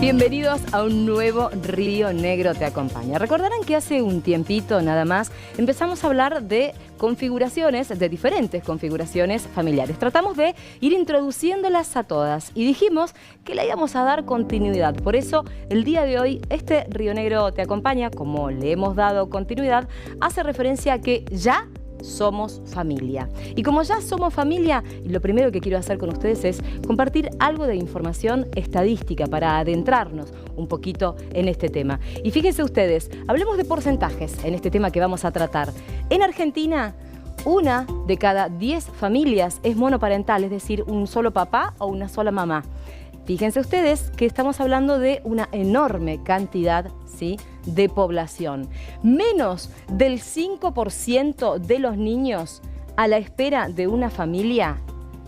Bienvenidos a un nuevo Río Negro te acompaña. Recordarán que hace un tiempito nada más empezamos a hablar de configuraciones, de diferentes configuraciones familiares. Tratamos de ir introduciéndolas a todas y dijimos que le íbamos a dar continuidad. Por eso el día de hoy este Río Negro te acompaña, como le hemos dado continuidad, hace referencia a que ya somos familia. Y como ya somos familia, lo primero que quiero hacer con ustedes es compartir algo de información estadística para adentrarnos un poquito en este tema. Y fíjense ustedes, hablemos de porcentajes en este tema que vamos a tratar. En Argentina, 1 de cada 10 familias es monoparental, es decir, un solo papá o una sola mamá. Fíjense ustedes que estamos hablando de una enorme cantidad, ¿sí?, de población. Menos del 5% de los niños a la espera de una familia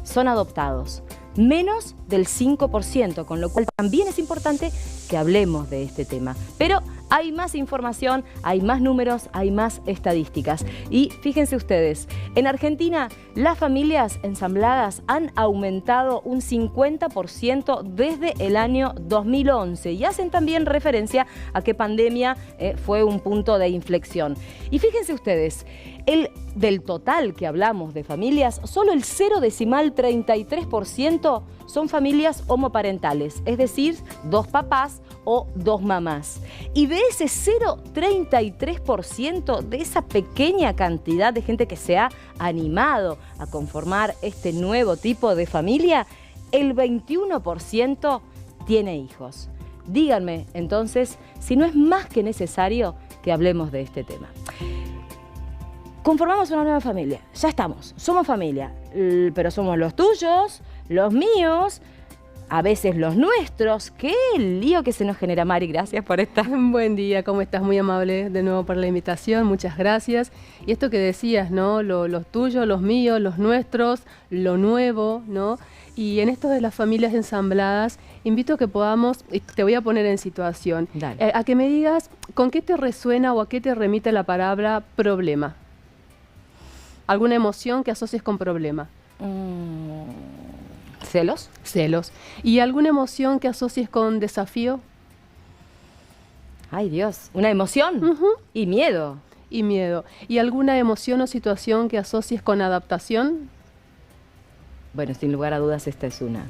son adoptados. Menos del 5%, con lo cual también es importante que hablemos de este tema. Pero hay más información, hay más números, hay más estadísticas. Y fíjense ustedes, en Argentina las familias ensambladas han aumentado un 50% desde el año 2011 y hacen también referencia a que pandemia fue un punto de inflexión. Y fíjense ustedes, del total que hablamos de familias, solo el 0,33% son familias homoparentales, es decir, 2 papás o 2 mamás. Y de ese 0,33%, de esa pequeña cantidad de gente que se ha animado a conformar este nuevo tipo de familia, el 21% tiene hijos. Díganme, entonces, si no es más que necesario que hablemos de este tema. Conformamos una nueva familia, ya estamos, somos familia, pero somos los tuyos, los míos, a veces los nuestros. ¡Qué lío que se nos genera, Mari! Gracias por estar. Buen día, ¿cómo estás? Muy amable de nuevo por la invitación, muchas gracias. Y esto que decías, ¿no? Los tuyos, los míos, los nuestros, lo nuevo, ¿no? Y en esto de las familias ensambladas, invito a que podamos, te voy a poner en situación, a que me digas con qué te resuena o a qué te remite la palabra problema. ¿Alguna emoción que asocies con problema? ¿Celos? Celos. ¿Y alguna emoción que asocies con desafío? ¡Ay, Dios! ¿Una emoción? Y miedo. Y miedo. ¿Y alguna emoción o situación que asocies con adaptación? Bueno, sin lugar a dudas esta es una.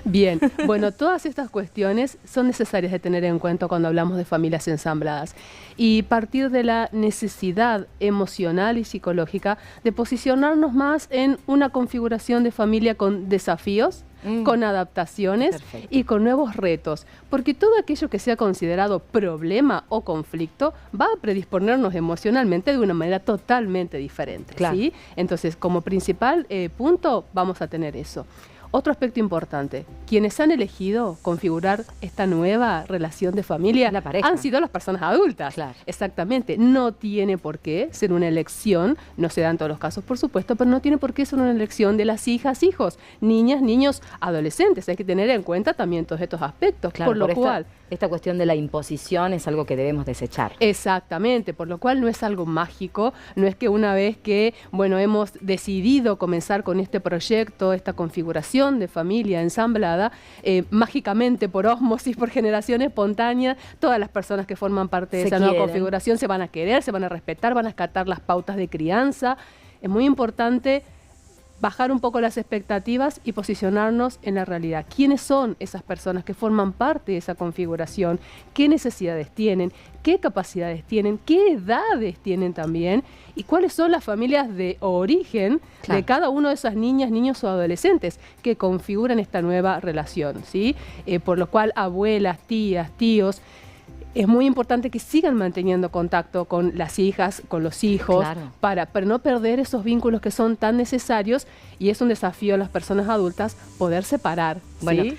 Bien, bueno, todas estas cuestiones son necesarias de tener en cuenta cuando hablamos de familias ensambladas y partir de la necesidad emocional y psicológica de posicionarnos más en una configuración de familia con desafíos, con adaptaciones y con nuevos retos, porque todo aquello que sea considerado problema o conflicto va a predisponernos emocionalmente de una manera totalmente diferente, claro. ¿Sí? Entonces, como principal punto, vamos a tener eso. Otro aspecto importante, quienes han elegido configurar esta nueva relación de familia han sido las personas adultas. Claro. Exactamente, no tiene por qué ser una elección, no se da en todos los casos por supuesto, pero no tiene por qué ser una elección de las hijas, hijos, niñas, niños, adolescentes. Hay que tener en cuenta también todos estos aspectos, claro, por lo cual... Esta cuestión de la imposición es algo que debemos desechar. Exactamente, por lo cual no es algo mágico, no es que una vez que, bueno, hemos decidido comenzar con este proyecto, esta configuración de familia ensamblada, mágicamente por ósmosis, por generación espontánea, todas las personas que forman parte de esa nueva configuración se van a querer, se van a respetar, van a acatar las pautas de crianza. Es muy importante bajar un poco las expectativas y posicionarnos en la realidad. ¿Quiénes son esas personas que forman parte de esa configuración? ¿Qué necesidades tienen? ¿Qué capacidades tienen? ¿Qué edades tienen también? ¿Y cuáles son las familias de origen de cada uno de esas niñas, niños o adolescentes que configuran esta nueva relación? ¿Sí? Por lo cual, abuelas, tías, tíos, es muy importante que sigan manteniendo contacto con las hijas, con los hijos, para no perder esos vínculos que son tan necesarios, y es un desafío a las personas adultas poder separar. Bueno, ¿sí?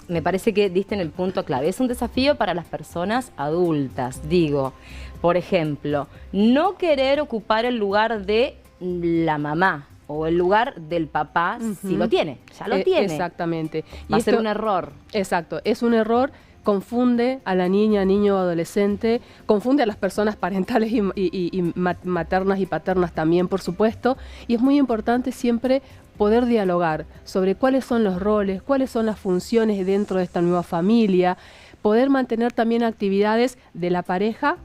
Me parece que diste en el punto clave. Es un desafío para las personas adultas. Digo, por ejemplo, no querer ocupar el lugar de la mamá o el lugar del papá si lo tiene, ya lo tiene. Exactamente. Va a ser un error. Exacto, es un error. Confunde a la niña, niño, adolescente, confunde a las personas parentales y maternas y paternas también, por supuesto, y es muy importante siempre poder dialogar sobre cuáles son los roles, cuáles son las funciones dentro de esta nueva familia, Poder mantener también actividades de la pareja,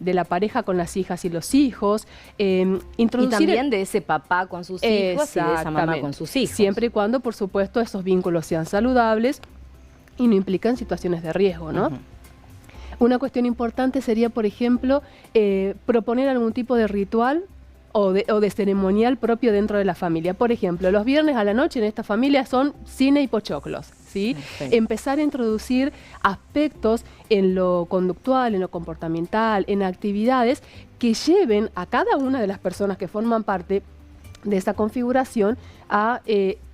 de la pareja con las hijas y los hijos. Introducir y también de ese papá con sus hijos y de esa mamá con sus hijos. Siempre y cuando, por supuesto, esos vínculos sean saludables y no implican situaciones de riesgo, ¿no? Una cuestión importante sería, por ejemplo, proponer algún tipo de ritual o de ceremonial propio dentro de la familia. Por ejemplo, los viernes a la noche en esta familia son cine y pochoclos, ¿sí? Empezar a introducir aspectos en lo conductual, en lo comportamental, en actividades que lleven a cada una de las personas que forman parte de esa configuración a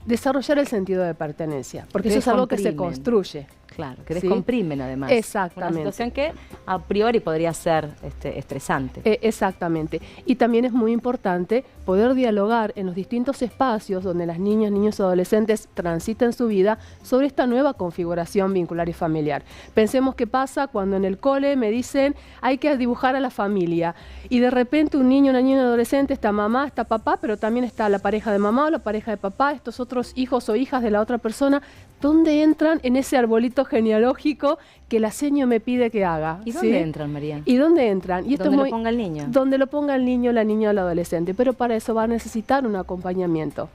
desarrollar el sentido de pertenencia, porque eso es algo que se construye. Claro, que descomprimen además. Exactamente. Una situación que a priori podría ser estresante. Exactamente. Y también es muy importante poder dialogar en los distintos espacios donde las niñas, niños y adolescentes transiten su vida sobre esta nueva configuración vincular y familiar. Pensemos qué pasa cuando en el cole me dicen hay que dibujar a la familia y de repente un niño, una niña, un adolescente, está mamá, está papá, pero también está la pareja de mamá o la pareja de papá, estos otros hijos o hijas de la otra persona. ¿Dónde entran en ese arbolito genealógico que la seño me pide que haga? ¿Y dónde entran, María? ¿Y dónde entran? Y ¿Dónde lo ponga el niño? Donde lo ponga el niño, la niña o el adolescente. Pero para eso va a necesitar un acompañamiento.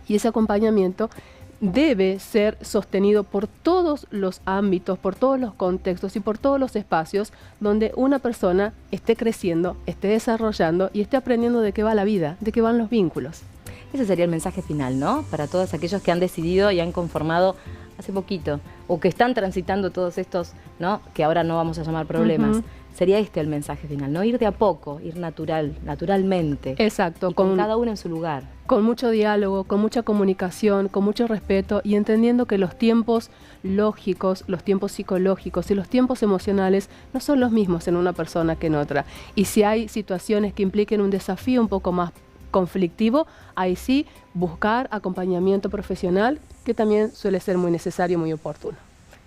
Y ese acompañamiento debe ser sostenido por todos los ámbitos, por todos los contextos y por todos los espacios donde una persona esté creciendo, esté desarrollando y esté aprendiendo de qué va la vida, de qué van los vínculos. Ese sería el mensaje final, ¿no? Para todos aquellos que han decidido y han conformado hace poquito, o que están transitando todos estos, ¿no? Que ahora no vamos a llamar problemas. Sería este el mensaje final, ¿no? Ir de a poco, ir naturalmente. Exacto. Y con cada uno en su lugar. Con mucho diálogo, con mucha comunicación, con mucho respeto y entendiendo que los tiempos lógicos, los tiempos psicológicos y los tiempos emocionales no son los mismos en una persona que en otra. Y si hay situaciones que impliquen un desafío un poco más conflictivo, ahí sí buscar acompañamiento profesional, que también suele ser muy necesario, muy oportuno.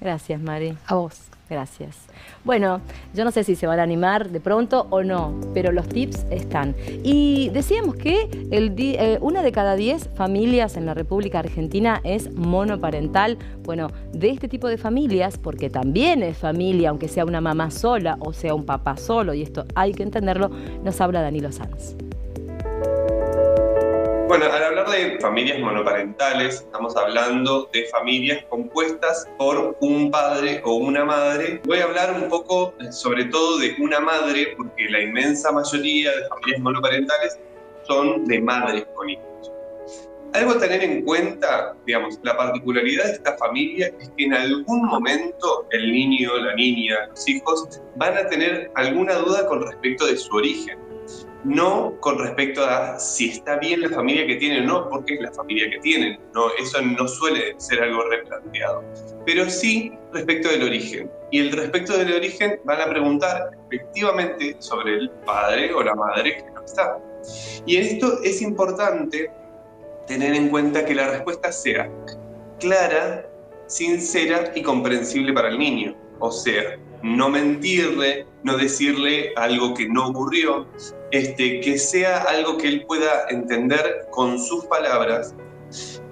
Gracias, Mari. A vos. Gracias. Bueno, yo no sé si se van a animar de pronto o no, pero los tips están. Y decíamos que una de cada 10 familias en la República Argentina es monoparental. Bueno, de este tipo de familias, porque también es familia, aunque sea una mamá sola o sea un papá solo, y esto hay que entenderlo, nos habla Danilo Sanz. Bueno, al hablar de familias monoparentales, estamos hablando de familias compuestas por un padre o una madre. Voy a hablar un poco, sobre todo, de una madre, porque la inmensa mayoría de familias monoparentales son de madres con hijos. Algo a tener en cuenta, digamos, la particularidad de esta familia es que en algún momento el niño, la niña, los hijos van a tener alguna duda con respecto de su origen. No con respecto a si está bien la familia que tienen o no, porque es la familia que tienen. No, eso no suele ser algo replanteado. Pero sí respecto del origen. Y el respecto del origen van a preguntar efectivamente sobre el padre o la madre que no está. Y en esto es importante tener en cuenta que la respuesta sea clara, sincera y comprensible para el niño. O sea, no mentirle, no decirle algo que no ocurrió, que sea algo que él pueda entender con sus palabras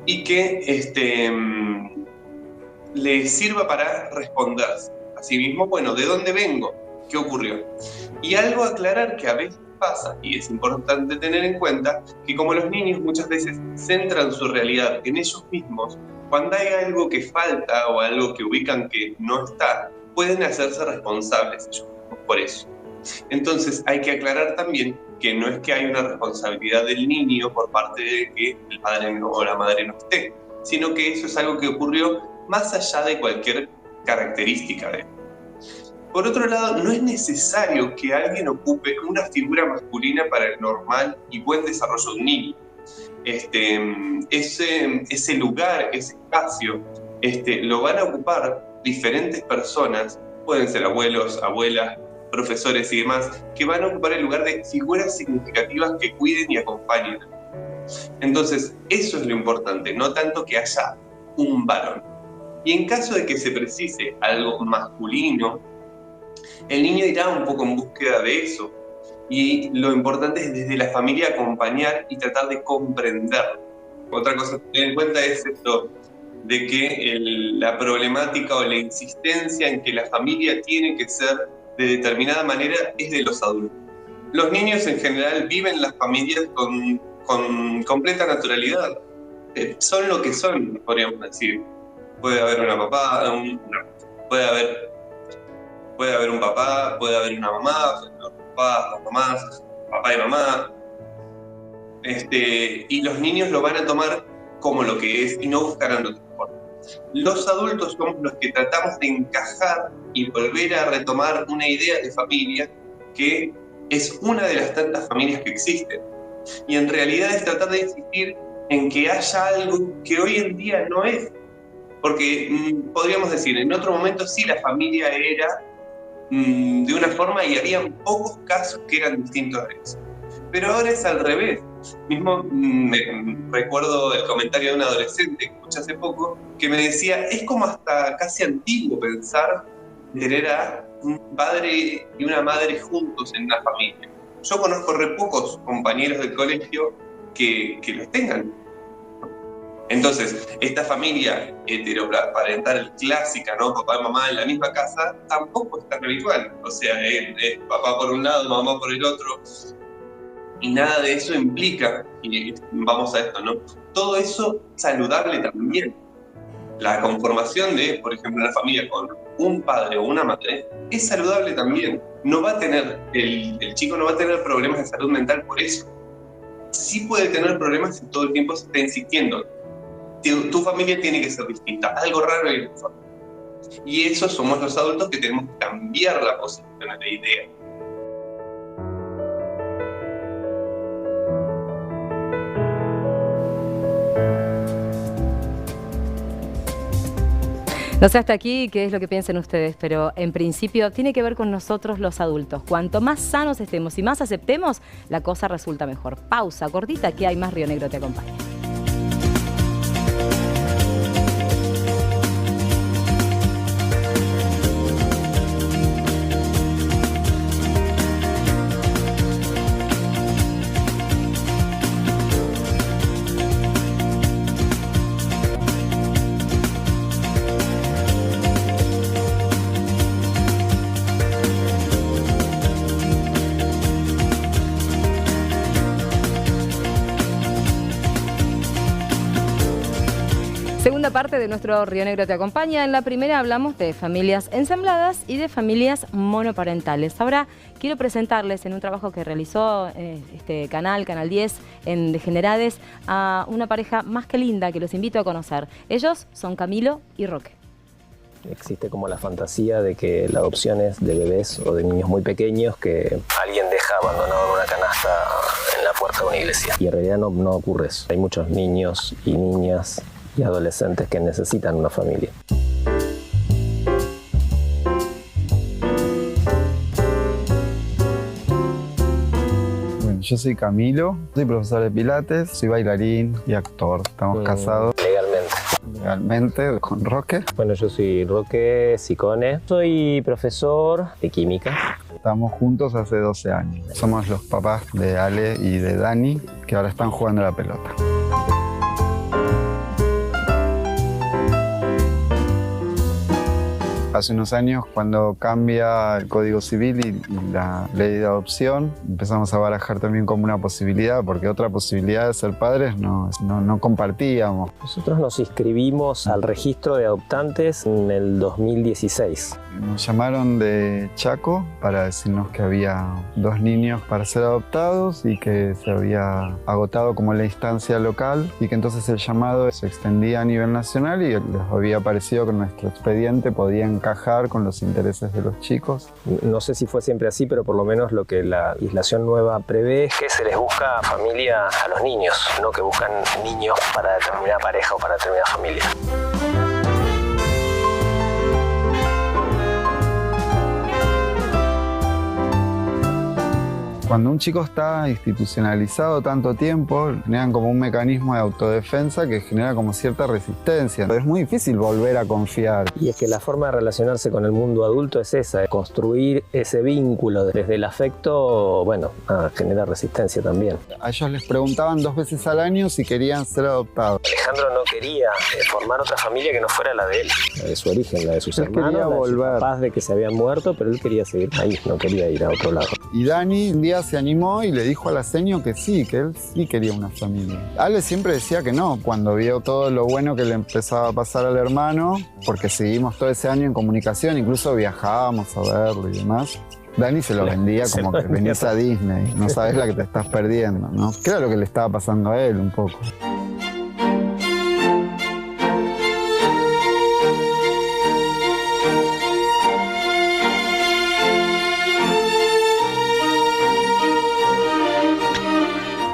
y que le sirva para responderse. Asimismo, bueno, ¿de dónde vengo? ¿Qué ocurrió? Y algo a aclarar que a veces pasa, y es importante tener en cuenta, que como los niños muchas veces centran su realidad en ellos mismos, cuando hay algo que falta o algo que ubican que no está, pueden hacerse responsables ellos mismos por eso. Entonces hay que aclarar también que no es que hay una responsabilidad del niño por parte de que el padre o la madre no esté, sino que eso es algo que ocurrió más allá de cualquier característica de él. Por otro lado, no es necesario que alguien ocupe una figura masculina para el normal y buen desarrollo de un niño. Ese lugar, ese espacio, lo van a ocupar diferentes personas, pueden ser abuelos, abuelas, profesores y demás, que van a ocupar el lugar de figuras significativas que cuiden y acompañen. Entonces, eso es lo importante, no tanto que haya un varón. Y en caso de que se precise algo masculino, el niño irá un poco en búsqueda de eso. Y lo importante es desde la familia acompañar y tratar de comprender. Otra cosa que tener en cuenta es esto de que la problemática o la insistencia en que la familia tiene que ser de determinada manera es de los adultos. Los niños en general viven las familias con completa naturalidad. Son lo que son, podríamos decir. Puede haber una papá, puede haber un papá, puede haber una mamá, los papás, las mamás, papá y mamá. Y los niños lo van a tomar como lo que es y no buscarán otra forma. Los adultos somos los que tratamos de encajar y volver a retomar una idea de familia que es una de las tantas familias que existen. Y en realidad es tratar de insistir en que haya algo que hoy en día no es. Porque podríamos decir, en otro momento sí la familia era de una forma y había pocos casos que eran distintos a eso. Pero ahora es al revés. Mismo recuerdo el comentario de un adolescente que escuché hace poco que me decía, es como hasta casi antiguo pensar tener a un padre y una madre juntos en una familia. Yo conozco re pocos compañeros del colegio que los tengan. Entonces, esta familia heteroparental clásica, ¿no? Papá y mamá en la misma casa, tampoco es tan habitual. O sea, es papá por un lado, mamá por el otro. Y nada de eso implica, y vamos a esto, ¿no? Todo eso es saludable también. La conformación de, por ejemplo, una familia con un padre o una madre es saludable también. No va a tener, el chico no va a tener problemas de salud mental por eso. Sí puede tener problemas si todo el tiempo se está insistiendo. Tu familia tiene que ser distinta, algo raro en tu familia. Y eso somos los adultos que tenemos que cambiar la posición de la idea. No sé hasta aquí qué es lo que piensen ustedes, pero en principio tiene que ver con nosotros los adultos. Cuanto más sanos estemos y más aceptemos, la cosa resulta mejor. Pausa cortita, que hay más Río Negro te acompaña. Segunda parte de nuestro Río Negro te acompaña. En la primera hablamos de familias ensambladas y de familias monoparentales. Ahora quiero presentarles en un trabajo que realizó este Canal 10 en Degenerades a una pareja más que linda que los invito a conocer. Ellos son Camilo y Roque. Existe como la fantasía de que la adopción es de bebés o de niños muy pequeños que alguien deja abandonado en una canasta en la puerta de una iglesia. Y en realidad no ocurre eso. Hay muchos niños y niñas y adolescentes que necesitan una familia. Bueno, yo soy Camilo, soy profesor de pilates, soy bailarín y actor. Estamos casados legalmente con Roque. Bueno, yo soy Roque Sicone, soy profesor de química. Estamos juntos hace 12 años. Somos los papás de Ale y de Dani, que ahora están jugando a la pelota. Hace unos años, cuando cambia el Código Civil y la ley de adopción, empezamos a barajar también como una posibilidad, porque otra posibilidad de ser padres no compartíamos. Nosotros nos inscribimos al registro de adoptantes en el 2016. Nos llamaron de Chaco para decirnos que había 2 niños para ser adoptados y que se había agotado como la instancia local y que entonces el llamado se extendía a nivel nacional y les había parecido que nuestro expediente podía encajar con los intereses de los chicos. No sé si fue siempre así, pero por lo menos lo que la legislación nueva prevé es que se les busca familia a los niños, no que buscan niños para determinada pareja o para determinada familia. Cuando un chico está institucionalizado tanto tiempo, generan como un mecanismo de autodefensa que genera como cierta resistencia. Es muy difícil volver a confiar. Y es que la forma de relacionarse con el mundo adulto es esa, construir ese vínculo desde el afecto, bueno, genera resistencia también. A ellos les preguntaban 2 veces al año si querían ser adoptados. El Alejandro no quería formar otra familia que no fuera la de él, la de su origen, la de sus Él hermanos, quería la de sus volver. papás, de que se habían muerto, pero él quería seguir ahí, no quería ir a otro lado. Y Dani un día se animó y le dijo a la seño que sí, que él sí quería una familia. Ale siempre decía que no, cuando vio todo lo bueno que le empezaba a pasar al hermano, porque seguimos todo ese año en comunicación, incluso viajábamos a verlo y demás. Dani se lo vendía Se como lo que vendía venís a Disney, no sabes la que te estás perdiendo, ¿no? Que era lo que le estaba pasando a él un poco.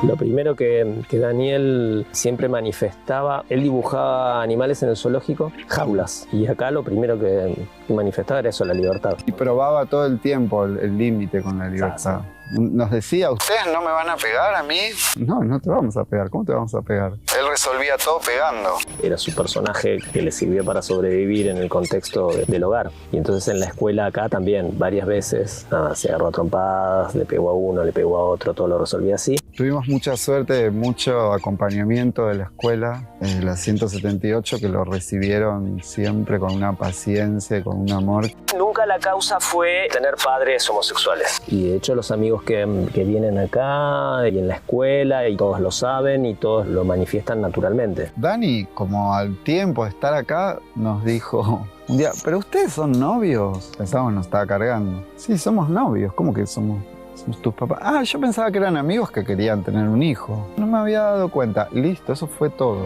Lo primero que Daniel siempre manifestaba, él dibujaba animales en el zoológico, jaulas, y acá lo primero que manifestaba era eso, la libertad. Y probaba todo el tiempo el límite con la libertad. Nos decía, ¿ustedes no me van a pegar a mí? No, no te vamos a pegar. ¿Cómo te vamos a pegar? Él resolvía todo pegando. Era su personaje que le sirvió para sobrevivir en el contexto del hogar. Y entonces en la escuela acá también, varias veces, se agarró a trompadas, le pegó a uno, le pegó a otro, todo lo resolvía así. Tuvimos mucha suerte, mucho acompañamiento de la escuela, la 178, que lo recibieron siempre con una paciencia y con un amor. Nunca la causa fue tener padres homosexuales. Y de hecho los amigos que vienen acá y en la escuela, y todos lo saben y todos lo manifiestan naturalmente. Dani, como al tiempo de estar acá, nos dijo un día, ¿pero ustedes son novios? Pensábamos que nos estaba cargando. Sí, somos novios. ¿Cómo que somos tus papás? Ah, yo pensaba que eran amigos que querían tener un hijo. No me había dado cuenta. Listo, eso fue todo.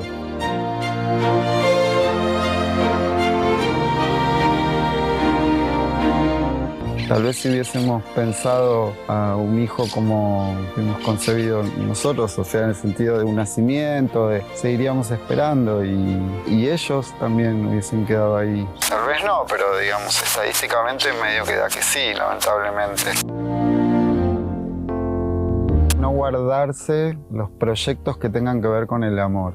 Tal vez si hubiésemos pensado a un hijo como hemos concebido nosotros, o sea, en el sentido de un nacimiento, seguiríamos esperando y ellos también hubiesen quedado ahí. Tal vez no, pero digamos, estadísticamente medio que da que sí, lamentablemente. No guardarse los proyectos que tengan que ver con el amor.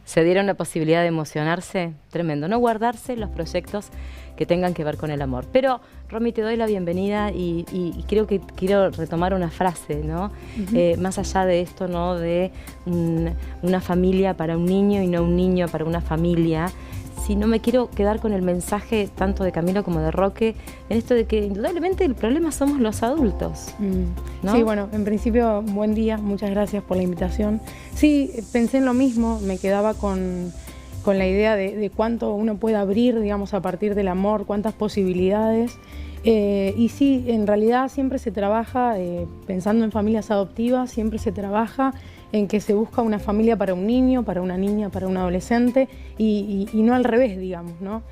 Se dieron la posibilidad de emocionarse, tremendo. No guardarse los proyectos que tengan que ver con el amor. Pero, Romy, te doy la bienvenida y creo que quiero retomar una frase, ¿no? Más allá de esto, ¿no? De una familia para un niño y no un niño para una familia. Si no me quiero quedar con el mensaje tanto de Camilo como de Roque, en esto de que indudablemente el problema somos los adultos, ¿no? Sí, bueno, en principio, buen día, muchas gracias por la invitación. Sí, pensé en lo mismo, me quedaba con la idea de cuánto uno puede abrir, digamos, a partir del amor, cuántas posibilidades. Y sí, en realidad siempre se trabaja, pensando en familias adoptivas, siempre se trabaja en que se busca una familia para un niño, para una niña, para un adolescente y no al revés, digamos, ¿no?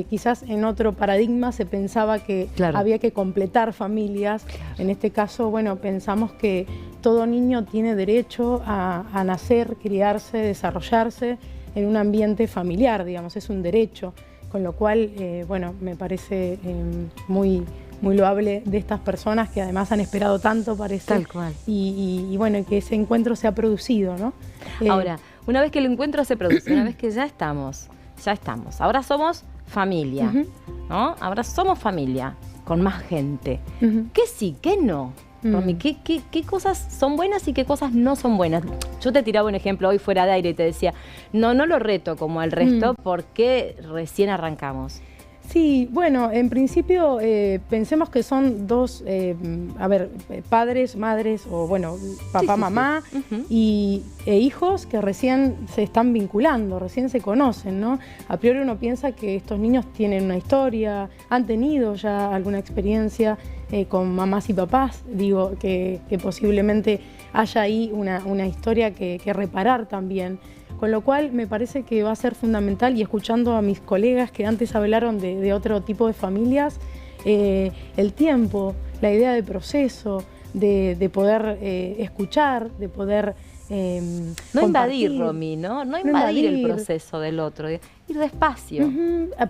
Quizás en otro paradigma se pensaba que había que completar familias. En este caso, bueno, pensamos que todo niño tiene derecho a nacer, criarse, desarrollarse en un ambiente familiar, digamos, es un derecho. Con lo cual, bueno, me parece muy loable de estas personas que además han esperado tanto, parece. Tal cual. Y bueno, que ese encuentro se ha producido, ¿no? Ahora, una vez que el encuentro se produce, una vez que ya estamos, ahora somos familia, ¿no? Ahora somos familia, con más gente. ¿Qué sí, qué no? Romy, ¿qué cosas son buenas y qué cosas no son buenas? Yo te tiraba un ejemplo hoy fuera de aire y te decía, no lo reto como al resto porque recién arrancamos. Sí, bueno, en principio pensemos que son dos, padres, madres o bueno, papá, mamá e hijos que recién se están vinculando, recién se conocen, ¿no? A priori uno piensa que estos niños tienen una historia, han tenido ya alguna experiencia con mamás y papás, digo, que posiblemente haya ahí una historia que reparar también. Con lo cual me parece que va a ser fundamental, y escuchando a mis colegas que antes hablaron de otro tipo de familias, el tiempo, la idea de proceso, de poder escuchar, de poder no invadir, Romy, ¿no? No invadir el proceso del otro, ir despacio.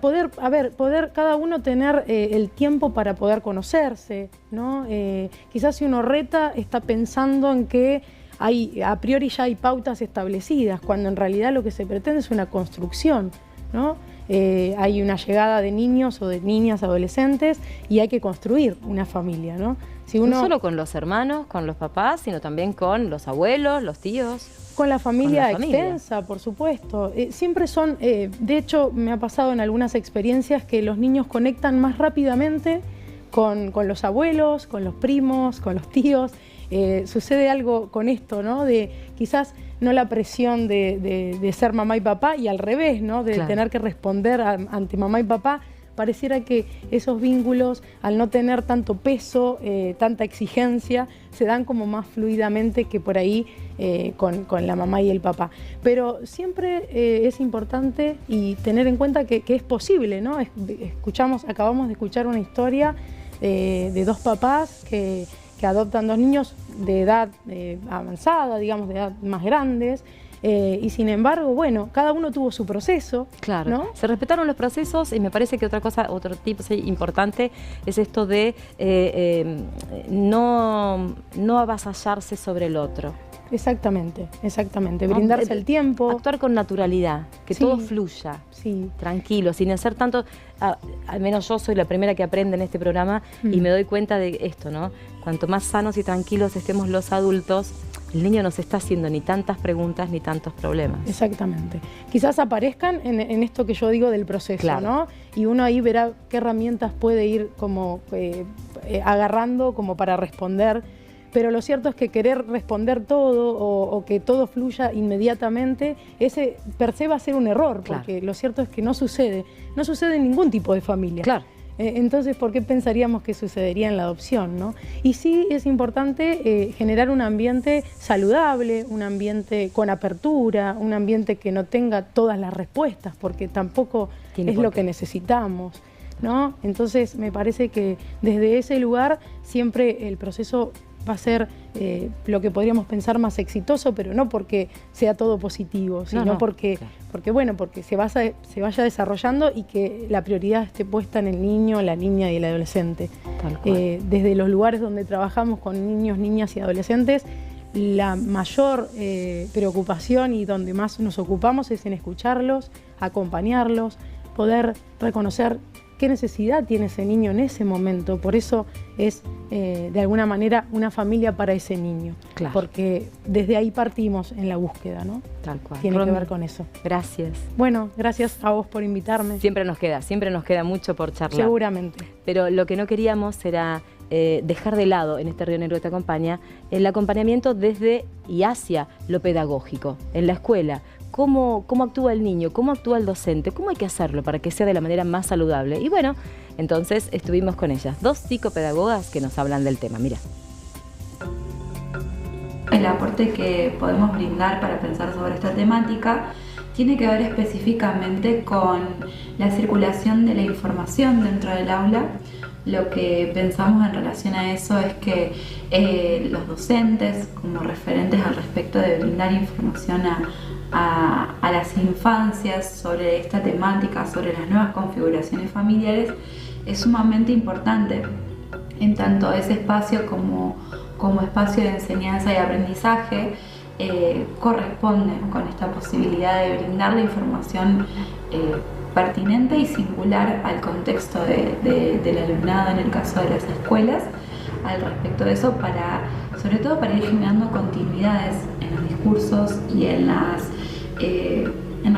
Poder cada uno tener el tiempo para poder conocerse, ¿no? Quizás si uno reta, está pensando en que a priori ya hay pautas establecidas, cuando en realidad lo que se pretende es una construcción, ¿no? hay una llegada de niños o de niñas, adolescentes, y hay que construir una familia, ¿no? Si uno, no solo con los hermanos, con los papás, sino también con los abuelos, los tíos. Con la familia extensa, por supuesto. Siempre son, de hecho, me ha pasado en algunas experiencias que los niños conectan más rápidamente con los abuelos, con los primos, con los tíos. Sucede algo con esto, ¿no? De quizás no la presión de ser mamá y papá, y al revés, ¿no? De tener que responder ante mamá y papá. Pareciera que esos vínculos, al no tener tanto peso, tanta exigencia, se dan como más fluidamente que por ahí con la mamá y el papá. Pero siempre es importante y tener en cuenta que es posible, ¿no? Acabamos de escuchar una historia de dos papás que adoptan dos niños de edad avanzada, digamos, de edad más grandes. Y sin embargo, bueno, cada uno tuvo su proceso. Claro, ¿no? Se respetaron los procesos, y me parece que otro tip importante es esto de no avasallarse sobre el otro. Exactamente, brindarse el tiempo. Actuar con naturalidad, que todo fluya, tranquilo, sin hacer tanto. Al menos yo soy la primera que aprende en este programa y me doy cuenta de esto, ¿no? Cuanto más sanos y tranquilos estemos los adultos, el niño no se está haciendo ni tantas preguntas ni tantos problemas. Exactamente. Quizás aparezcan en esto que yo digo del proceso, ¿no? Y uno ahí verá qué herramientas puede ir como agarrando como para responder. Pero lo cierto es que querer responder todo o que todo fluya inmediatamente, ese per se va a ser un error, porque lo cierto es que no sucede en ningún tipo de familia. Claro. Entonces, ¿por qué pensaríamos que sucedería en la adopción, ¿no? Y sí es importante generar un ambiente saludable, un ambiente con apertura, un ambiente que no tenga todas las respuestas, porque tampoco es lo que necesitamos, ¿no? Entonces, me parece que desde ese lugar siempre el proceso va a ser lo que podríamos pensar más exitoso, pero no porque sea todo positivo, sino porque se vaya desarrollando y que la prioridad esté puesta en el niño, la niña y el adolescente. Desde los lugares donde trabajamos con niños, niñas y adolescentes, la mayor preocupación y donde más nos ocupamos es en escucharlos, acompañarlos, poder reconocer qué necesidad tiene ese niño en ese momento. Por eso es, de alguna manera, una familia para ese niño. Claro. Porque desde ahí partimos en la búsqueda, ¿no? Tal cual. Tiene que ver con eso. Gracias. Bueno, gracias a vos por invitarme. Siempre nos queda mucho por charlar. Seguramente. Pero lo que no queríamos era dejar de lado en este Río Negro que te acompaña el acompañamiento desde y hacia lo pedagógico, en la escuela. ¿Cómo actúa el niño? ¿Cómo actúa el docente? ¿Cómo hay que hacerlo para que sea de la manera más saludable? Y bueno, entonces estuvimos con ellas, dos psicopedagogas que nos hablan del tema. Mira. El aporte que podemos brindar para pensar sobre esta temática tiene que ver específicamente con la circulación de la información dentro del aula. Lo que pensamos en relación a eso es que los docentes, como referentes al respecto de brindar información a las infancias sobre esta temática, sobre las nuevas configuraciones familiares, es sumamente importante. En tanto ese espacio como espacio de enseñanza y aprendizaje corresponde con esta posibilidad de brindar la información pertinente y singular al contexto del alumnado, en el caso de las escuelas, al respecto de eso, sobre todo para ir generando continuidades en los discursos y en las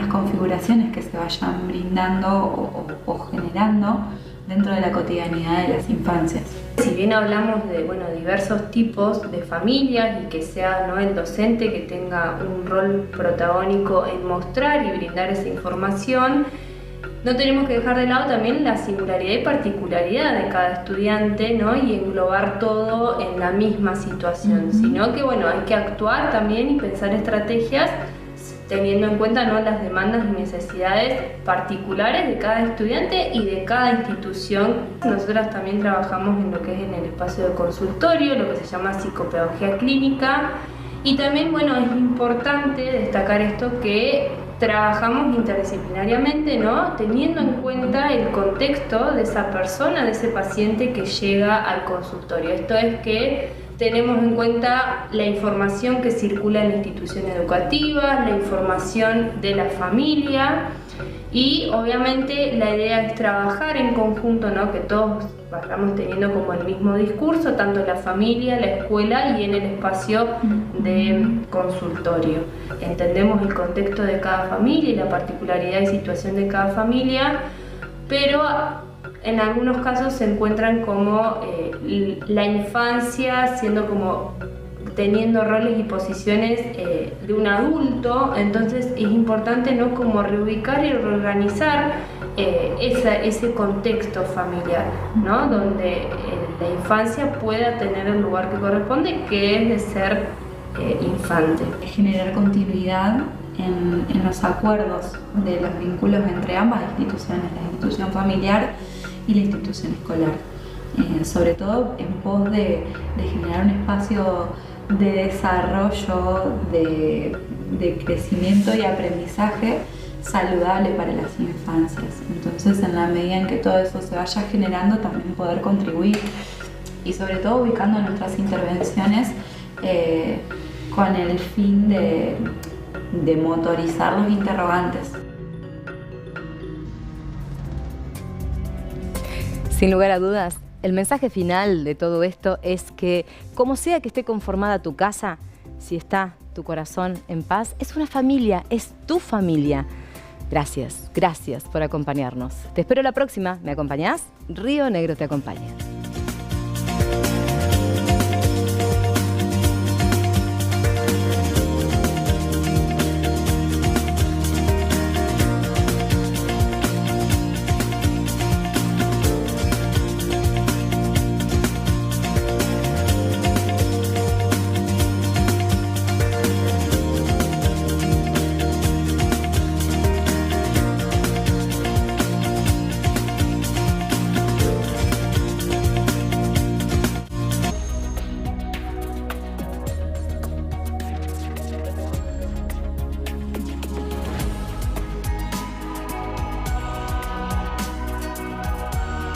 configuraciones que se vayan brindando o generando dentro de la cotidianidad de las infancias. Si bien hablamos de diversos tipos de familias y que sea el docente que tenga un rol protagónico en mostrar y brindar esa información, no tenemos que dejar de lado también la singularidad y particularidad de cada estudiante, ¿no? Y englobar todo en la misma situación, sino que hay que actuar también y pensar estrategias teniendo en cuenta las demandas y necesidades particulares de cada estudiante y de cada institución. Nosotras también trabajamos en lo que es en el espacio de consultorio, lo que se llama psicopedagogía clínica, y también es importante destacar esto que trabajamos interdisciplinariamente, ¿no? Teniendo en cuenta el contexto de esa persona, de ese paciente que llega al consultorio. Esto es que tenemos en cuenta la información que circula en la institución educativa, la información de la familia Y obviamente la idea es trabajar en conjunto, ¿no? Que todos vayamos teniendo como el mismo discurso, tanto la familia, la escuela y en el espacio de consultorio. Entendemos el contexto de cada familia y la particularidad y situación de cada familia, pero en algunos casos se encuentran como la infancia siendo como teniendo roles y posiciones de un adulto, entonces es importante, ¿no?, como reubicar y reorganizar ese contexto familiar, ¿no?, donde la infancia pueda tener el lugar que corresponde, que es de ser infante. Generar continuidad en los acuerdos de los vínculos entre ambas instituciones, la institución familiar y la institución escolar, sobre todo en pos de generar un espacio de desarrollo, de crecimiento y aprendizaje saludable para las infancias. Entonces, en la medida en que todo eso se vaya generando, también poder contribuir y sobre todo ubicando nuestras intervenciones con el fin de motorizar los interrogantes. Sin lugar a dudas, el mensaje final de todo esto es que, como sea que esté conformada tu casa, si está tu corazón en paz, es una familia, es tu familia. Gracias por acompañarnos. Te espero la próxima. ¿Me acompañás? Río Negro te acompaña.